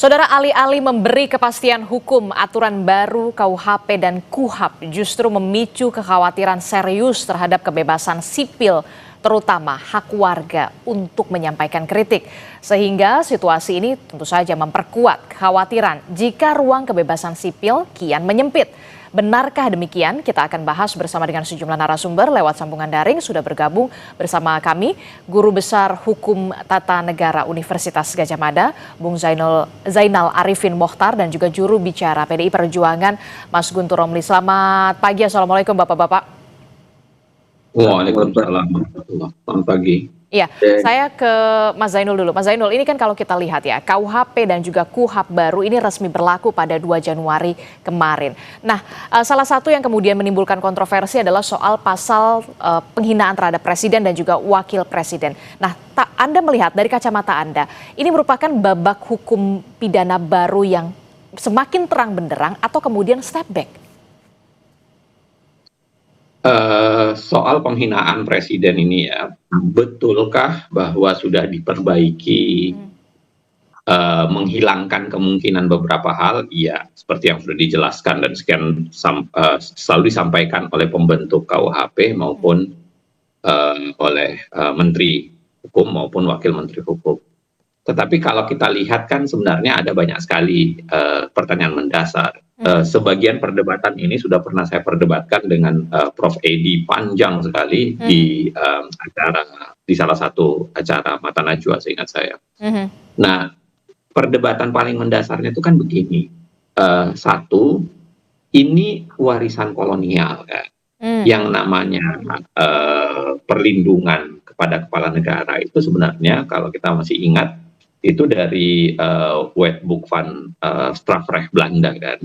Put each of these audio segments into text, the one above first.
Saudara, alih-alih memberi kepastian hukum, aturan baru KUHP dan KUHAP justru memicu kekhawatiran serius terhadap kebebasan sipil, terutama hak warga untuk menyampaikan kritik. Sehingga situasi ini tentu saja memperkuat kekhawatiran jika ruang kebebasan sipil kian menyempit. Benarkah demikian? Kita akan bahas bersama dengan sejumlah narasumber lewat sambungan daring. Sudah bergabung bersama kami Guru Besar Hukum Tata Negara Universitas Gadjah Mada, Bung Zainal Arifin Mohtar, dan juga juru bicara PDI Perjuangan, Mas Guntur Romli. Selamat pagi, Assalamualaikum Bapak-Bapak. Waalaikumsalam warahmatullahi wabarakatuh. Selamat pagi. Iya, saya ke Mas Zainul dulu. Mas Zainul, ini kan kalau kita lihat ya, KUHP dan juga KUHAP baru ini resmi berlaku pada 2 Januari kemarin. Nah, salah satu yang kemudian menimbulkan kontroversi adalah soal pasal penghinaan terhadap presiden dan juga wakil presiden. Nah, Anda melihat dari kacamata Anda, ini merupakan babak hukum pidana baru yang semakin terang benderang atau kemudian step back? Soal penghinaan presiden ini ya, betulkah bahwa sudah diperbaiki, menghilangkan kemungkinan beberapa hal? Iya, seperti yang sudah dijelaskan dan selalu disampaikan oleh pembentuk KUHP maupun oleh Menteri Hukum maupun Wakil Menteri Hukum. Tetapi kalau kita lihat kan sebenarnya ada banyak sekali pertanyaan mendasar. Sebagian perdebatan ini sudah pernah saya perdebatkan dengan Prof. Edi panjang sekali di salah satu acara Mata Najwa, seingat saya. Nah, perdebatan paling mendasarnya itu kan begini. Satu, ini warisan kolonial kan, yang namanya perlindungan kepada kepala negara itu sebenarnya kalau kita masih ingat itu dari Wetboek van Strafrecht Belanda kan.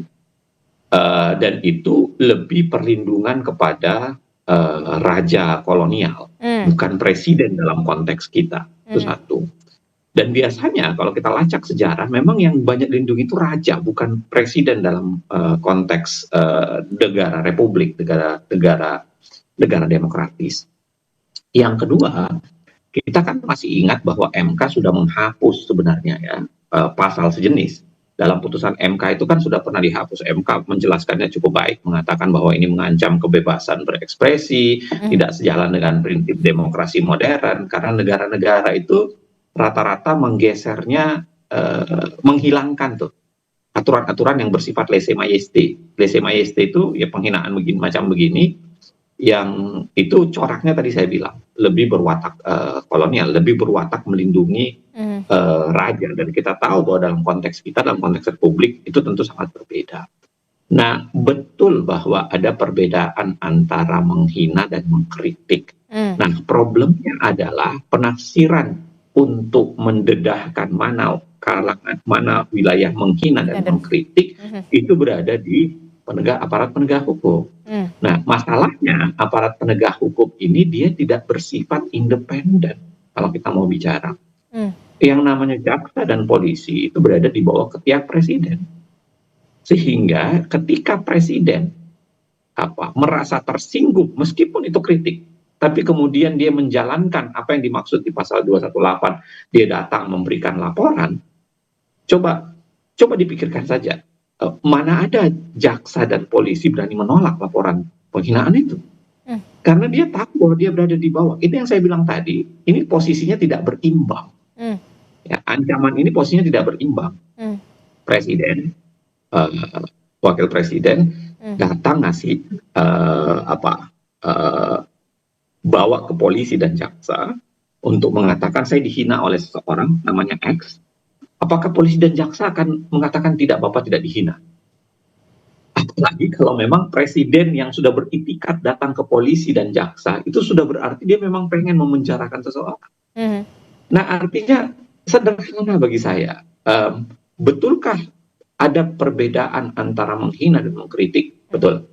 Dan itu lebih perlindungan kepada raja kolonial, bukan presiden dalam konteks kita. Itu satu. Dan biasanya kalau kita lacak sejarah, memang yang banyak dilindungi itu raja, bukan presiden dalam konteks negara republik, negara demokratis. Yang kedua, kita kan masih ingat bahwa MK sudah menghapus sebenarnya ya pasal sejenis. Dalam putusan MK itu kan sudah pernah dihapus. MK menjelaskannya cukup baik, mengatakan bahwa ini mengancam kebebasan berekspresi, tidak sejalan dengan prinsip demokrasi modern, karena negara-negara itu rata-rata menggesernya, menghilangkan tuh aturan-aturan yang bersifat lese-majesté. Lese-majesté itu ya penghinaan macam begini, yang itu coraknya tadi saya bilang lebih berwatak kolonial, lebih berwatak melindungi raja, dan kita tahu bahwa dalam konteks kita, dalam konteks republik itu tentu sangat berbeda. Nah, betul bahwa ada perbedaan antara menghina dan mengkritik. Nah, problemnya adalah penafsiran untuk mendedahkan mana kalangan, mana wilayah menghina dan mengkritik itu berada di aparat penegak hukum. Nah, masalahnya aparat penegak hukum ini dia tidak bersifat independen kalau kita mau bicara. Yang namanya jaksa dan polisi itu berada di bawah ketiak presiden. Sehingga ketika presiden merasa tersinggung meskipun itu kritik, tapi kemudian dia menjalankan apa yang dimaksud di pasal 218, dia datang memberikan laporan, coba dipikirkan saja. Mana ada jaksa dan polisi berani menolak laporan penghinaan itu? Karena dia tahu bahwa dia berada di bawah. Itu yang saya bilang tadi, ini posisinya tidak berimbang. Ya, ancaman ini posisinya tidak berimbang. Presiden, wakil presiden datang ngasih bawa ke polisi dan jaksa untuk mengatakan saya dihina oleh seseorang namanya X. Apakah polisi dan jaksa akan mengatakan tidak, Bapak tidak dihina? Apalagi kalau memang presiden yang sudah beritikat datang ke polisi dan jaksa, itu sudah berarti dia memang pengen memenjarakan seseorang. Nah, artinya sederhana bagi saya. Betulkah ada perbedaan antara menghina dan mengkritik? Betul.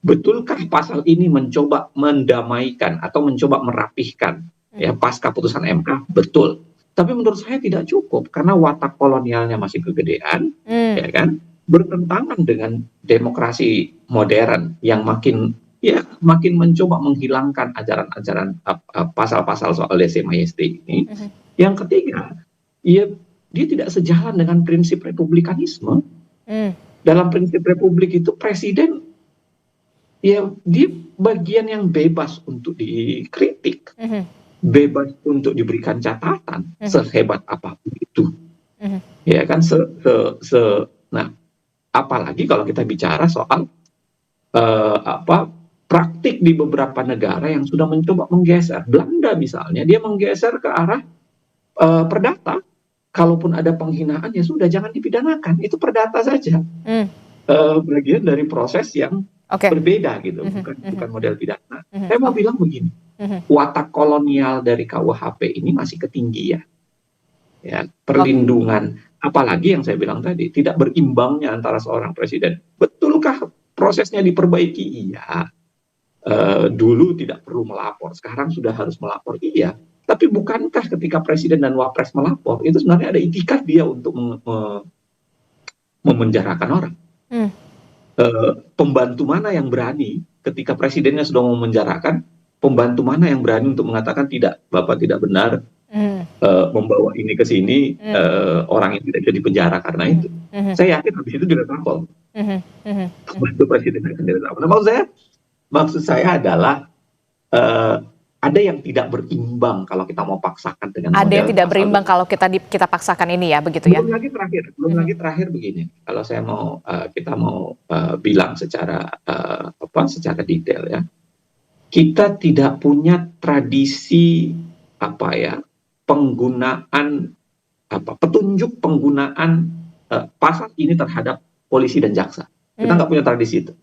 Betulkah pasal ini mencoba mendamaikan atau mencoba merapihkan ya pasca putusan MK? Betul. Tapi menurut saya tidak cukup karena watak kolonialnya masih kegedean, ya kan? Bertentangan dengan demokrasi modern yang makin mencoba menghilangkan ajaran-ajaran pasal-pasal soal lese-majesté ini. Yang ketiga, dia tidak sejalan dengan prinsip republikanisme. Hmm. Dalam prinsip republik itu presiden ya dia bagian yang bebas untuk dikritik, bebas untuk diberikan catatan sehebat apapun itu. Ya kan nah apalagi kalau kita bicara soal praktik di beberapa negara yang sudah mencoba menggeser. Belanda misalnya dia menggeser ke arah perdata. Kalaupun ada penghinaan ya sudah jangan dipidanakan, itu perdata saja. Bagian dari proses yang berbeda gitu, bukan model pidana. Saya mau bilang begini, watak kolonial dari KUHP ini masih ketinggian. Ya, perlindungan, apalagi yang saya bilang tadi, tidak berimbangnya antara seorang presiden. Betulkah prosesnya diperbaiki? Iya. Dulu tidak perlu melapor, sekarang sudah harus melapor. Iya. Tapi bukankah ketika presiden dan wapres melapor, itu sebenarnya ada itikat dia untuk memenjarakan orang? Pembantu mana yang berani ketika presidennya sudah memenjarakan, pembantu mana yang berani untuk mengatakan tidak, Bapak tidak benar membawa ini ke sini, orang yang tidak bisa dipenjara karena itu. Saya yakin habis itu juga tampol. Pembantu presiden akan tidak tampol. Nah, maksud saya adalah ada yang tidak berimbang kalau kita mau paksakan dengan Ada yang model tidak pasal berimbang itu. kalau kita paksakan ini ya, begitu ya? Belum lagi terakhir begini. Kalau saya mau kita mau bilang secara secara detail ya. Kita tidak punya tradisi penggunaan petunjuk penggunaan pasal ini terhadap polisi dan jaksa. Kita nggak punya tradisi itu.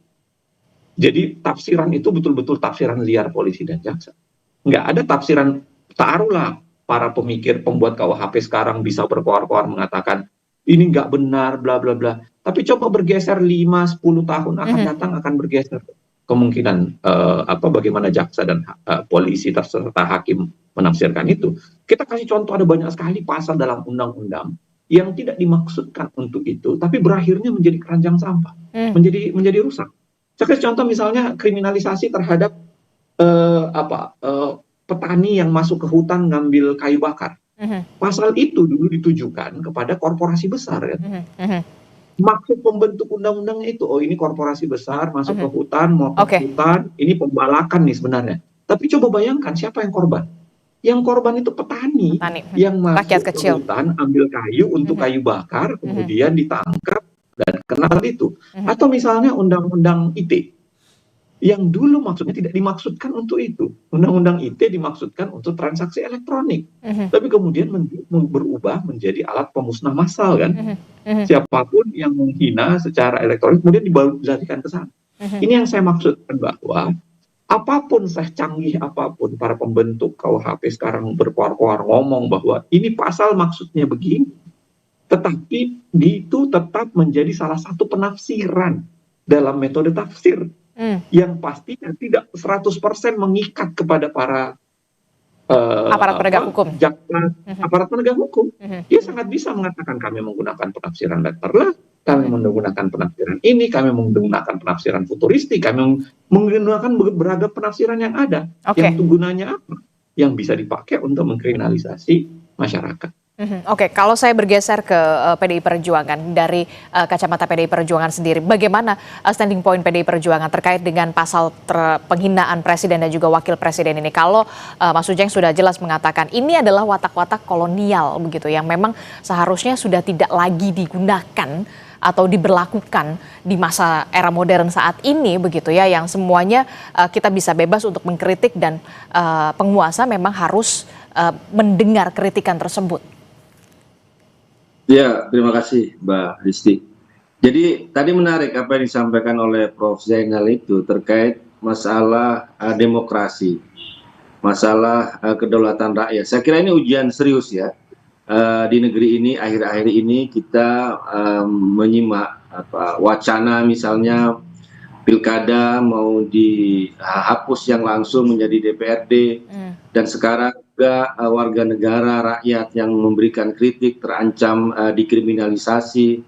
Jadi tafsiran itu betul-betul tafsiran liar polisi dan jaksa. Nggak ada tafsiran, taruhlah para pemikir pembuat KUHP sekarang bisa berkoar-koar mengatakan ini nggak benar, bla bla bla. Tapi coba bergeser 5-10 tahun akan datang akan bergeser. Kemungkinan bagaimana jaksa dan polisi serta hakim menafsirkan itu. Kita kasih contoh, ada banyak sekali pasal dalam undang-undang yang tidak dimaksudkan untuk itu, tapi berakhirnya menjadi keranjang sampah, menjadi rusak. Saya kasih contoh misalnya kriminalisasi terhadap petani yang masuk ke hutan ngambil kayu bakar. Pasal itu dulu ditujukan kepada korporasi besar kan. Maksud pembentuk undang-undangnya itu, ini korporasi besar masuk ke hutan, motong hutan, ini pembalakan nih sebenarnya. Tapi coba bayangkan siapa yang korban? Yang korban itu petani. Yang masuk ke hutan, ambil kayu untuk kayu bakar, kemudian ditangkap dan kena itu. Atau misalnya undang-undang ITE yang dulu maksudnya tidak dimaksudkan untuk itu. Undang-undang ITE dimaksudkan untuk transaksi elektronik, tapi kemudian berubah menjadi alat pemusnah massal kan. Siapapun yang menghina secara elektronik kemudian dibalikkan ke sana. Ini yang saya maksudkan, bahwa apapun secanggih apapun para pembentuk KUHP sekarang berkoar-koar ngomong bahwa ini pasal maksudnya begini, tetapi itu tetap menjadi salah satu penafsiran dalam metode tafsir yang pastinya tidak 100% mengikat kepada para aparat penegak hukum. Aparat penegak hukum. Dia sangat bisa mengatakan kami menggunakan penafsiran letterlah, kami menggunakan penafsiran ini, kami menggunakan penafsiran futuristik, kami menggunakan beragam penafsiran yang ada. Yang itu gunanya apa? Yang bisa dipakai untuk mengkriminalisasi masyarakat. Oke, kalau saya bergeser ke PDI Perjuangan, dari kacamata PDI Perjuangan sendiri, bagaimana standing point PDI Perjuangan terkait dengan pasal penghinaan presiden dan juga wakil presiden ini? Kalau Mas Ujeng sudah jelas mengatakan ini adalah watak-watak kolonial begitu, yang memang seharusnya sudah tidak lagi digunakan atau diberlakukan di masa era modern saat ini begitu ya, yang semuanya kita bisa bebas untuk mengkritik dan penguasa memang harus mendengar kritikan tersebut. Ya, terima kasih Mbak Risti. Jadi tadi menarik apa yang disampaikan oleh Prof. Zainal itu terkait masalah demokrasi, masalah kedaulatan rakyat. Saya kira ini ujian serius ya. Di negeri ini akhir-akhir ini kita menyimak wacana misalnya pilkada mau dihapus yang langsung menjadi DPRD, dan sekarang juga warga negara rakyat yang memberikan kritik terancam dikriminalisasi.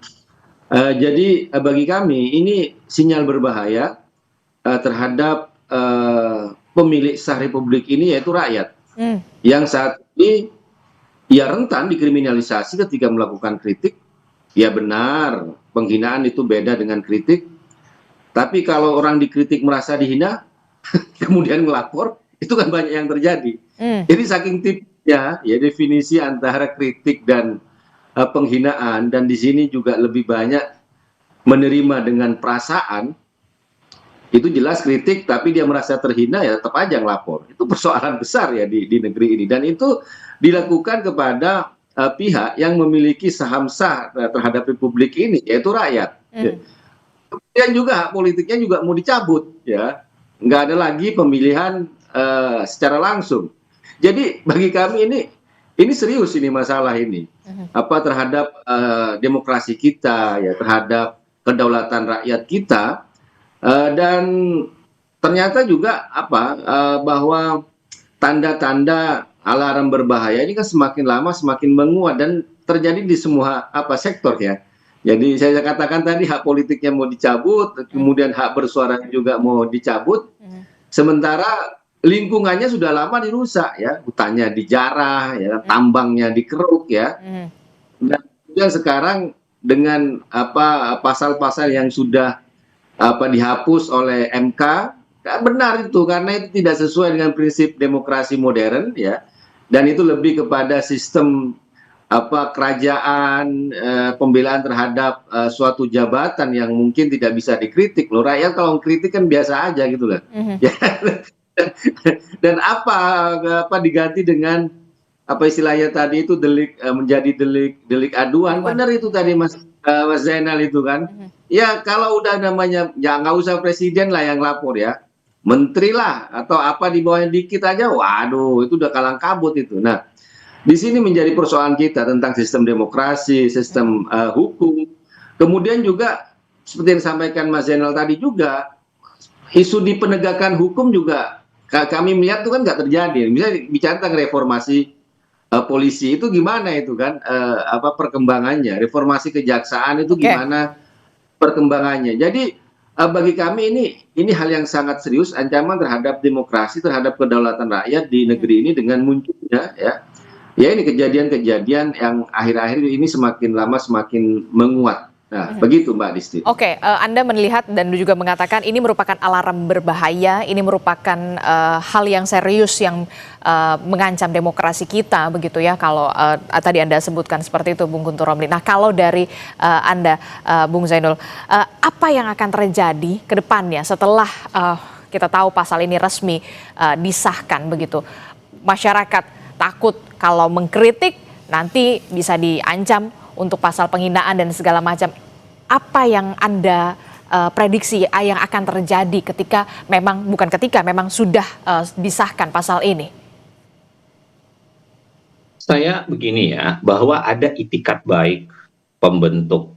Jadi bagi kami ini sinyal berbahaya terhadap pemilik sah republik ini, yaitu rakyat, yang saat ini ya rentan dikriminalisasi ketika melakukan kritik. Ya benar, penghinaan itu beda dengan kritik. Tapi kalau orang dikritik merasa dihina, kemudian melapor, itu kan banyak yang terjadi. Jadi saking tipsnya, ya definisi antara kritik dan penghinaan, dan di sini juga lebih banyak menerima dengan perasaan, itu jelas kritik, tapi dia merasa terhina, ya tetap aja ngelapor. Itu persoalan besar ya di negeri ini. Dan itu dilakukan kepada pihak yang memiliki saham sah terhadap republik ini, yaitu rakyat. Kemudian juga hak politiknya juga mau dicabut, ya nggak ada lagi pemilihan secara langsung. Jadi bagi kami ini serius ini masalah ini, apa terhadap demokrasi kita, ya terhadap kedaulatan rakyat kita, dan ternyata juga apa bahwa tanda-tanda alarm berbahaya ini kan semakin lama semakin menguat dan terjadi di semua sektor ya. Jadi saya katakan tadi hak politiknya mau dicabut, kemudian hak bersuara juga mau dicabut, sementara lingkungannya sudah lama dirusak ya, hutannya dijarah, ya, tambangnya dikeruk ya, dan kemudian sekarang dengan pasal-pasal yang sudah dihapus oleh MK, benar itu karena itu tidak sesuai dengan prinsip demokrasi modern ya, dan itu lebih kepada sistem kerajaan, pembelaan terhadap suatu jabatan yang mungkin tidak bisa dikritik loh. Rakyat kalau kritik kan biasa aja gitu loh. Ya. Dan apa diganti dengan apa istilahnya tadi itu menjadi delik aduan. Benar itu tadi Mas Zainal itu kan. Ya kalau udah namanya ya nggak usah presiden lah yang lapor ya. Menteri lah atau apa di bawahnya dikit aja, waduh itu udah kalang kabut itu. Nah, di sini menjadi persoalan kita tentang sistem demokrasi, sistem hukum. Kemudian juga seperti yang disampaikan Mas Zainal tadi juga, isu di penegakan hukum juga kami melihat itu kan nggak terjadi. Misalnya bicara tentang reformasi polisi itu gimana itu kan perkembangannya, reformasi kejaksaan itu gimana perkembangannya. Jadi bagi kami ini hal yang sangat serius, ancaman terhadap demokrasi, terhadap kedaulatan rakyat di negeri ini dengan munculnya ya ini kejadian-kejadian yang akhir-akhir ini semakin lama semakin menguat. Nah, begitu Mbak Disti. Oke, Anda melihat dan juga mengatakan ini merupakan alarm berbahaya, ini merupakan hal yang serius yang mengancam demokrasi kita, begitu ya, kalau tadi Anda sebutkan seperti itu, Bung Guntur Romli. Nah, kalau dari Anda, Bung Zainul, apa yang akan terjadi ke depannya setelah kita tahu pasal ini resmi disahkan begitu? Masyarakat takut kalau mengkritik nanti bisa diancam untuk pasal penghinaan dan segala macam. Apa yang Anda prediksi yang akan terjadi ketika memang memang sudah disahkan pasal ini? Saya begini ya, bahwa ada itikat baik pembentuk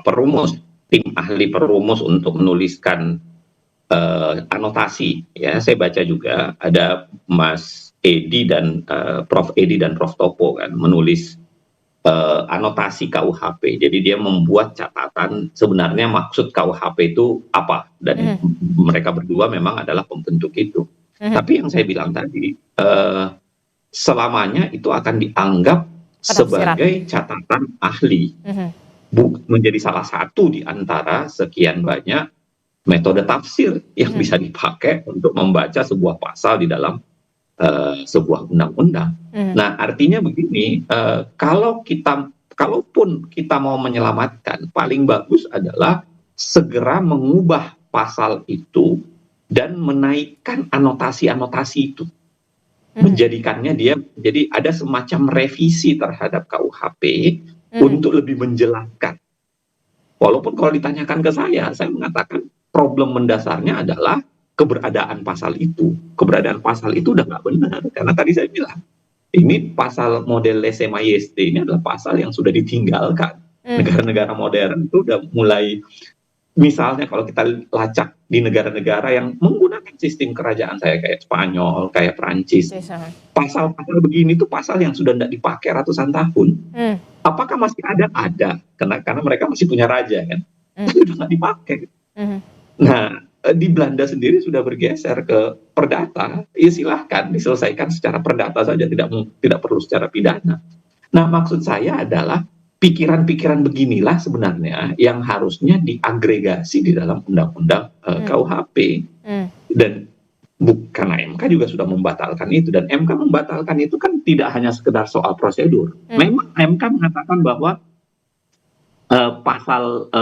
perumus, tim ahli perumus untuk menuliskan anotasi ya. Saya baca juga ada Mas Edi dan Prof Edi dan Prof Topo kan menulis anotasi KUHP. Jadi dia membuat catatan sebenarnya maksud KUHP itu apa, dan mereka berdua memang adalah pembentuk itu. Tapi yang saya bilang tadi selamanya itu akan dianggap sebagai catatan ahli, menjadi salah satu di antara sekian banyak metode tafsir yang bisa dipakai untuk membaca sebuah pasal di dalam sebuah undang-undang. Nah, artinya begini, kalaupun kita mau menyelamatkan, paling bagus adalah segera mengubah pasal itu dan menaikkan anotasi-anotasi itu, menjadikannya dia jadi ada semacam revisi terhadap KUHP untuk lebih menjelaskan. Walaupun kalau ditanyakan ke saya mengatakan problem mendasarnya adalah keberadaan pasal itu. Keberadaan pasal itu udah nggak benar. Karena tadi saya bilang, ini pasal model lese-majeste ini adalah pasal yang sudah ditinggalkan. Negara-negara modern itu udah mulai, misalnya kalau kita lacak di negara-negara yang menggunakan sistem kerajaan kayak Spanyol, kayak Prancis, pasal-pasal begini itu pasal yang sudah tidak dipakai ratusan tahun. Apakah masih ada? Ada. Karena mereka masih punya raja kan. Tapi udah nggak dipakai. Nah, di Belanda sendiri sudah bergeser ke perdata, ya silahkan diselesaikan secara perdata saja, tidak perlu secara pidana. Nah, maksud saya adalah pikiran-pikiran beginilah sebenarnya yang harusnya diagregasi di dalam undang-undang KUHP. Dan karena MK juga sudah membatalkan itu, dan MK membatalkan itu kan tidak hanya sekedar soal prosedur. Memang MK mengatakan bahwa pasal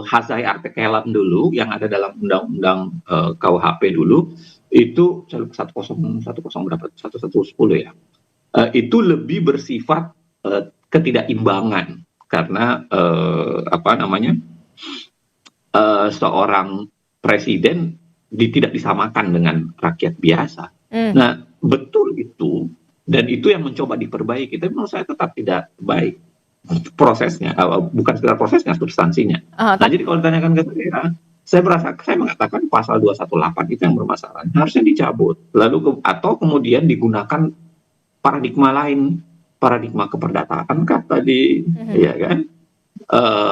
hazai arte kelam dulu yang ada dalam undang-undang KUHP dulu itu 1110 berapa 1110 ya, itu lebih bersifat ketidakimbangan karena seorang presiden tidak disamakan dengan rakyat biasa. Nah, betul itu, dan itu yang mencoba diperbaiki, tapi menurut saya tetap tidak baik prosesnya, bukan sekedar prosesnya, substansinya. Nah, jadi kalau ditanyakan ke saya mengatakan pasal 218 itu yang bermasalah, harusnya dicabut, atau kemudian digunakan paradigma lain, paradigma keperdataan kah tadi, ya kan?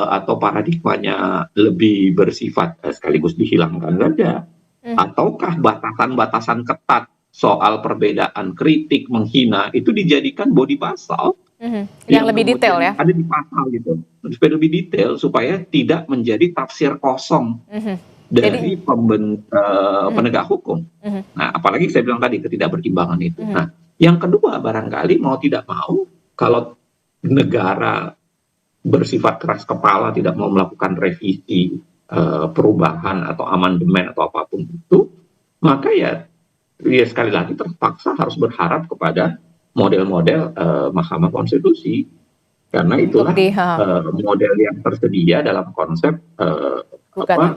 Atau paradigmanya lebih bersifat sekaligus dihilangkan saja, ataukah batasan-batasan ketat soal perbedaan kritik, menghina itu dijadikan body pasal yang lebih detail ya, ada di pasal gitu, supaya lebih detail supaya tidak menjadi tafsir kosong dari penegak hukum. Nah, apalagi saya bilang tadi ketidakberimbangan itu. Nah, yang kedua barangkali mau tidak mau kalau negara bersifat keras kepala tidak mau melakukan revisi, perubahan atau amandemen atau apapun itu, maka ya sekali lagi terpaksa harus berharap kepada model-model Mahkamah Konstitusi, karena itulah model yang tersedia dalam konsep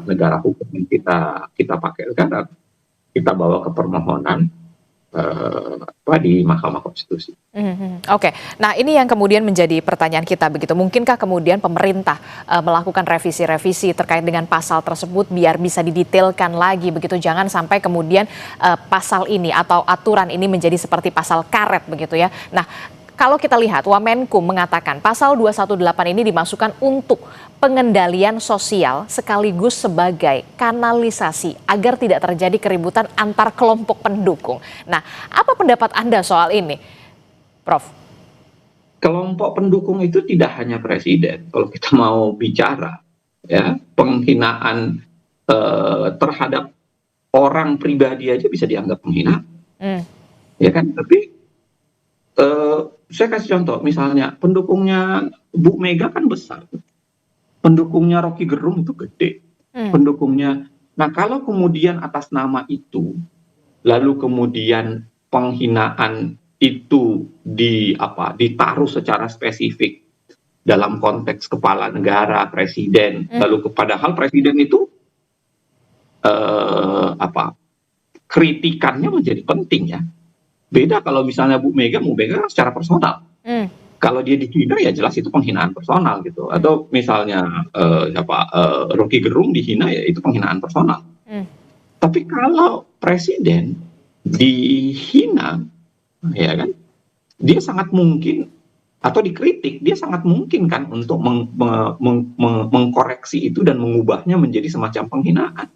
negara hukum yang kita pakai sekarang, kita bawa ke permohonan di Mahkamah Konstitusi. Oke, nah ini yang kemudian menjadi pertanyaan kita begitu. Mungkinkah kemudian pemerintah melakukan revisi-revisi terkait dengan pasal tersebut biar bisa didetailkan lagi begitu, jangan sampai kemudian pasal ini atau aturan ini menjadi seperti pasal karet begitu ya. Nah, kalau kita lihat Wamenkum mengatakan pasal 218 ini dimasukkan untuk pengendalian sosial sekaligus sebagai kanalisasi agar tidak terjadi keributan antar kelompok pendukung. Nah, apa pendapat Anda soal ini, Prof? Kelompok pendukung itu tidak hanya presiden. Kalau kita mau bicara, ya penghinaan terhadap orang pribadi aja bisa dianggap penghinaan, ya kan? Tapi saya kasih contoh, misalnya pendukungnya Bu Mega kan besar, pendukungnya Rocky Gerung itu gede, pendukungnya. Nah, kalau kemudian atas nama itu, lalu kemudian penghinaan itu ditaruh secara spesifik dalam konteks kepala negara, presiden, lalu padahal presiden itu kritikannya menjadi penting ya. Beda kalau misalnya Bu Mega kan secara personal. Kalau dia dihina ya jelas itu penghinaan personal gitu. Atau misalnya Rocky Gerung dihina ya itu penghinaan personal. Tapi kalau presiden dihina, ya kan, dia sangat mungkin atau dikritik, dia sangat mungkin kan untuk mengkoreksi itu dan mengubahnya menjadi semacam penghinaan.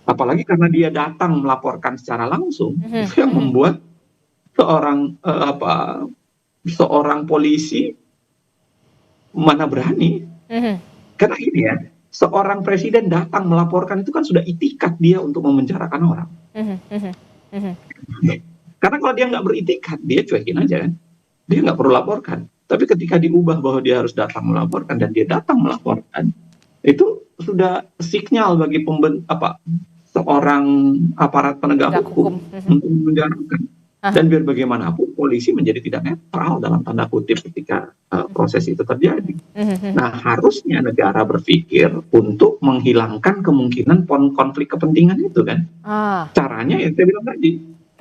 Apalagi karena dia datang melaporkan secara langsung, itu yang membuat seorang polisi mana berani, karena ini ya, seorang presiden datang melaporkan itu kan sudah itikat dia untuk memenjarakan orang. Karena kalau dia nggak beritikat, dia cuekin aja kan, dia nggak perlu laporkan. Tapi ketika diubah bahwa dia harus datang melaporkan dan dia datang melaporkan, itu sudah sinyal bagi seorang aparat penegak hukum untuk memenjarakan. Dan biar bagaimanapun polisi menjadi tidak netral dalam tanda kutip ketika proses itu terjadi. Nah, harusnya negara berpikir untuk menghilangkan kemungkinan konflik kepentingan itu kan. Caranya yang saya bilang tadi,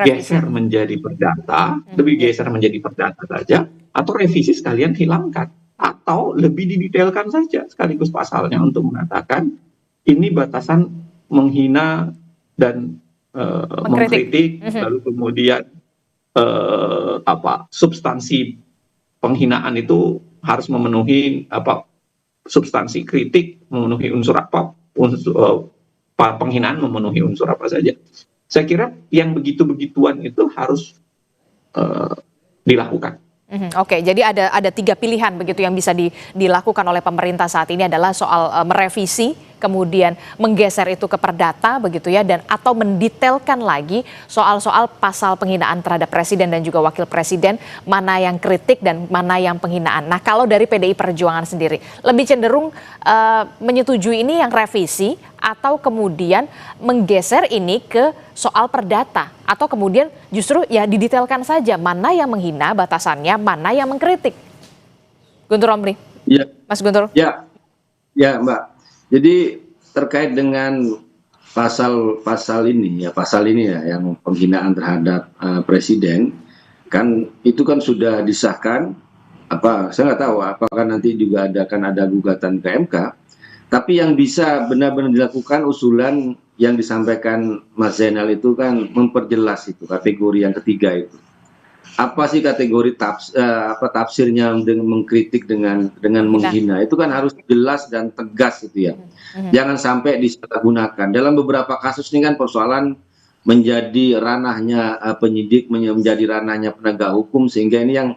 geser menjadi perdata, lebih geser menjadi perdata saja, atau revisi sekalian hilangkan, atau lebih didetailkan saja sekaligus pasalnya untuk mengatakan ini batasan menghina dan mengkritik, lalu kemudian substansi penghinaan itu harus memenuhi substansi kritik, memenuhi unsur penghinaan memenuhi unsur apa saja. Saya kira yang begitu-begituan itu harus dilakukan. Oke, jadi ada 3 pilihan begitu yang bisa dilakukan oleh pemerintah saat ini adalah soal merevisi, kemudian menggeser itu ke perdata begitu ya, dan atau mendetailkan lagi soal-soal pasal penghinaan terhadap presiden dan juga wakil presiden, mana yang kritik dan mana yang penghinaan. Nah, kalau dari PDI Perjuangan sendiri lebih cenderung menyetujui ini yang revisi atau kemudian menggeser ini ke soal perdata, atau kemudian justru ya didetailkan saja mana yang menghina batasannya, mana yang mengkritik. Guntur Romli. Ya. Mas Guntur. Ya, ya Mbak. Jadi terkait dengan pasal ini ya yang penghinaan terhadap presiden, kan itu kan sudah disahkan. Saya nggak tahu apakah nanti juga akan ada gugatan ke MK. Tapi yang bisa benar-benar dilakukan usulan yang disampaikan Mas Zainal itu kan memperjelas itu kategori yang ketiga itu. Apa sih kategori tafsirnya dengan mengkritik dengan menghina itu kan harus jelas dan tegas itu ya. Jangan sampai disalahgunakan. Dalam beberapa kasus ini kan persoalan menjadi ranahnya penyidik, menjadi ranahnya penegak hukum, sehingga ini yang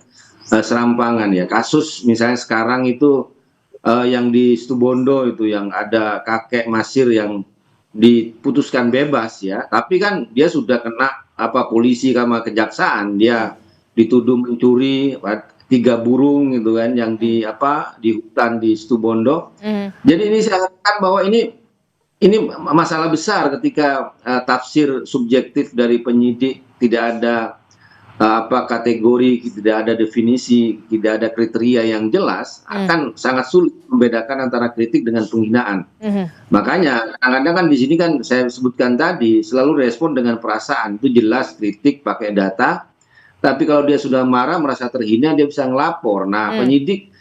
serampangan ya. Kasus misalnya sekarang itu yang di Situbondo itu yang ada kakek Masir yang diputuskan bebas ya, tapi kan dia sudah kena polisi sama kejaksaan, dia dituduh mencuri 3 burung gitu kan yang di hutan di Situbondo. Jadi ini saya katakan bahwa ini masalah besar ketika tafsir subjektif dari penyidik, tidak ada kategori, tidak ada definisi, tidak ada kriteria yang jelas, akan sangat sulit membedakan antara kritik dengan penghinaan. Makanya kadang-kadang kan di sini kan saya sebutkan tadi selalu respon dengan perasaan, itu jelas kritik pakai data, tapi kalau dia sudah marah merasa terhina dia bisa ngelapor. Nah, penyidik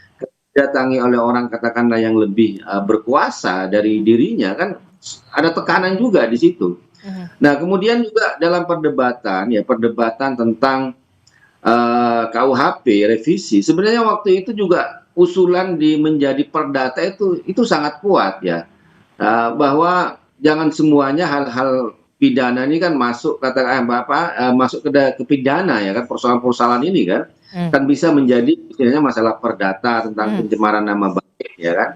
didatangi oleh orang katakanlah yang lebih berkuasa dari dirinya kan ada tekanan juga di situ. Nah, kemudian juga dalam perdebatan tentang KUHP revisi, sebenarnya waktu itu juga usulan menjadi perdata itu sangat kuat ya, bahwa jangan semuanya hal-hal pidana ini kan masuk masuk ke pidana ya kan, persoalan-persoalan ini kan bisa menjadi istilahnya masalah perdata tentang pencemaran nama baik ya kan.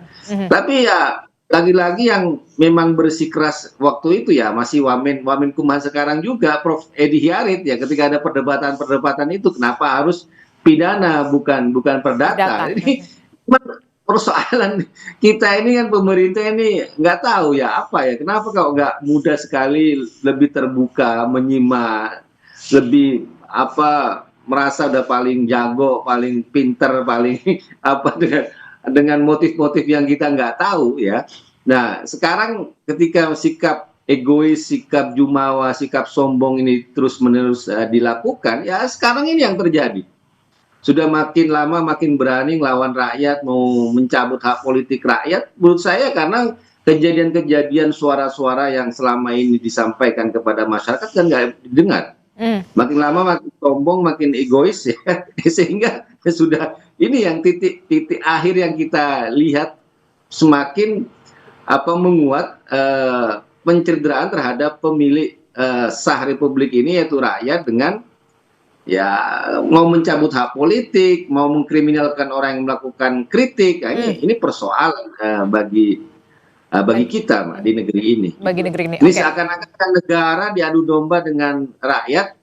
Tapi ya lagi-lagi yang memang bersikeras waktu itu ya masih Wamenkumham sekarang juga Prof Edi Hiarit ya, ketika ada perdebatan itu kenapa harus pidana bukan perdata. Ini persoalan kita ini kan, pemerintah ini nggak tahu ya kenapa kok nggak mudah sekali lebih terbuka menyimak, lebih merasa udah paling jago, paling pinter, paling dengan motif-motif yang kita nggak tahu ya. Nah, sekarang ketika sikap egois, sikap jumawa, sikap sombong ini terus-menerus dilakukan, ya sekarang ini yang terjadi. Sudah makin lama makin berani ngelawan rakyat, mau mencabut hak politik rakyat. Menurut saya karena kejadian-kejadian suara-suara yang selama ini disampaikan kepada masyarakat kan nggak didengar. Makin lama makin sombong, makin egois ya, sehingga sudah ini yang titik akhir yang kita lihat semakin menguat penceritaan terhadap pemilik sah republik ini yaitu rakyat, dengan ya mau mencabut hak politik, mau mengkriminalkan orang yang melakukan kritik. Nah, ini persoalan bagi kita di negeri ini. Bagi negeri ini. Ini seakan-akan negara diadu domba dengan rakyat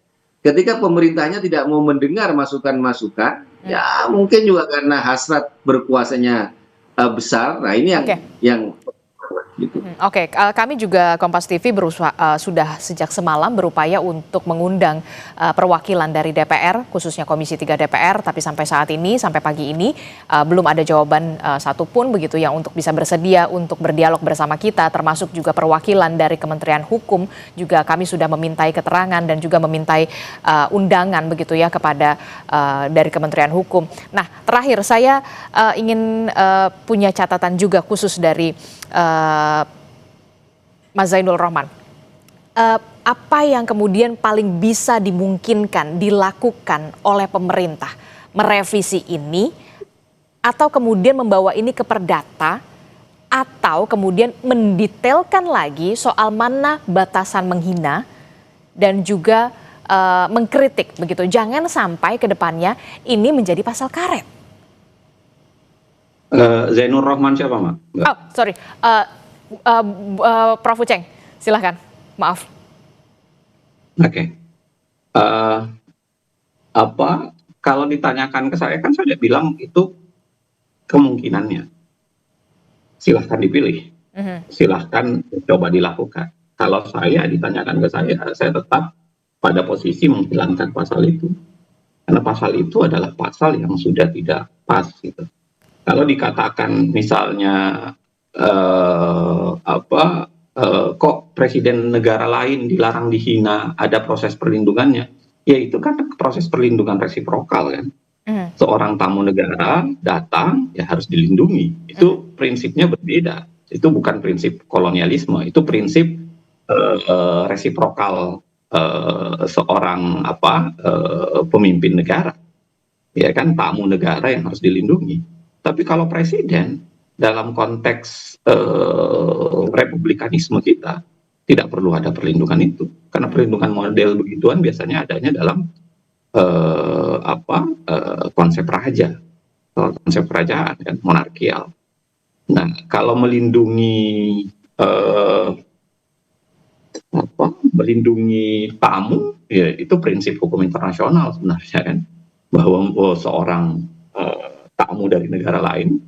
ketika pemerintahnya tidak mau mendengar masukan-masukan. Ya mungkin juga karena hasrat berkuasanya besar. Nah, ini yang gitu. Oke, kami juga Kompas TV sudah sejak semalam berupaya untuk mengundang perwakilan dari DPR, khususnya Komisi 3 DPR, tapi sampai saat ini, sampai pagi ini belum ada jawaban satupun begitu yang untuk bisa bersedia untuk berdialog bersama kita, termasuk juga perwakilan dari Kementerian Hukum. Juga kami sudah memintai keterangan dan juga memintai undangan begitu ya kepada dari Kementerian Hukum. Nah, terakhir saya ingin punya catatan juga khusus dari Mas Zainul Rohman, apa yang kemudian paling bisa dimungkinkan dilakukan oleh pemerintah, merevisi ini atau kemudian membawa ini ke perdata, atau kemudian mendetailkan lagi soal mana batasan menghina dan juga mengkritik begitu. Jangan sampai ke depannya ini menjadi pasal karet. Zainur Rohman siapa, Mak? Oh, sorry. Prof. Uceng, silahkan. Maaf. Oke. Kalau ditanyakan ke saya, kan saya bilang itu kemungkinannya. Silahkan dipilih. Silahkan coba dilakukan. Kalau saya ditanyakan ke saya tetap pada posisi menghilangkan pasal itu. Karena pasal itu adalah pasal yang sudah tidak pas gitu. Kalau dikatakan misalnya kok presiden negara lain dilarang dihina, ada proses perlindungannya, ya itu kan proses perlindungan resiprokal kan. Seorang tamu negara datang ya harus dilindungi. Itu prinsipnya berbeda. Itu bukan prinsip kolonialisme, itu prinsip resiprokal seorang pemimpin negara. Ya kan, tamu negara yang harus dilindungi. Tapi kalau presiden dalam konteks republikanisme kita tidak perlu ada perlindungan itu, karena perlindungan model begituan biasanya adanya dalam konsep raja, konsep kerajaan kan, monarkial. Nah, kalau melindungi tamu, ya itu prinsip hukum internasional sebenarnya kan, bahwa seorang tamu dari negara lain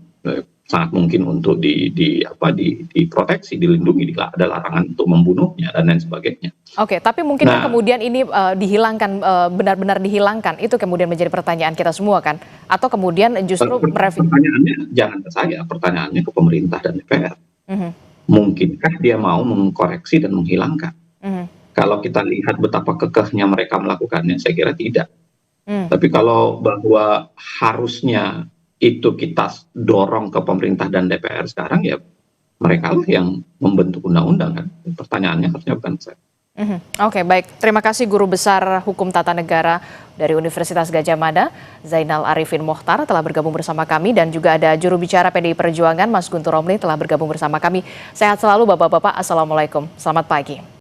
sangat mungkin untuk diproteksi, dilindungi, ada larangan untuk membunuhnya dan lain sebagainya. Oke, tapi mungkin kemudian ini dihilangkan, benar-benar dihilangkan, itu kemudian menjadi pertanyaan kita semua kan? Atau kemudian justru pertanyaannya jangan ke saya, pertanyaannya ke pemerintah dan DPR. Mungkinkah dia mau mengkoreksi dan menghilangkan? Kalau kita lihat betapa kekehnya mereka melakukannya, saya kira tidak. Tapi kalau bahwa harusnya itu kita dorong ke pemerintah dan DPR sekarang, ya mereka lah yang membentuk undang-undang kan. Pertanyaannya harusnya bukan saya. Oke, baik. Terima kasih Guru Besar Hukum Tata Negara dari Universitas Gadjah Mada, Zainal Arifin Mokhtar telah bergabung bersama kami, dan juga ada juru bicara PDI Perjuangan Mas Guntur Romli telah bergabung bersama kami. Sehat selalu Bapak-bapak. Assalamualaikum. Selamat pagi.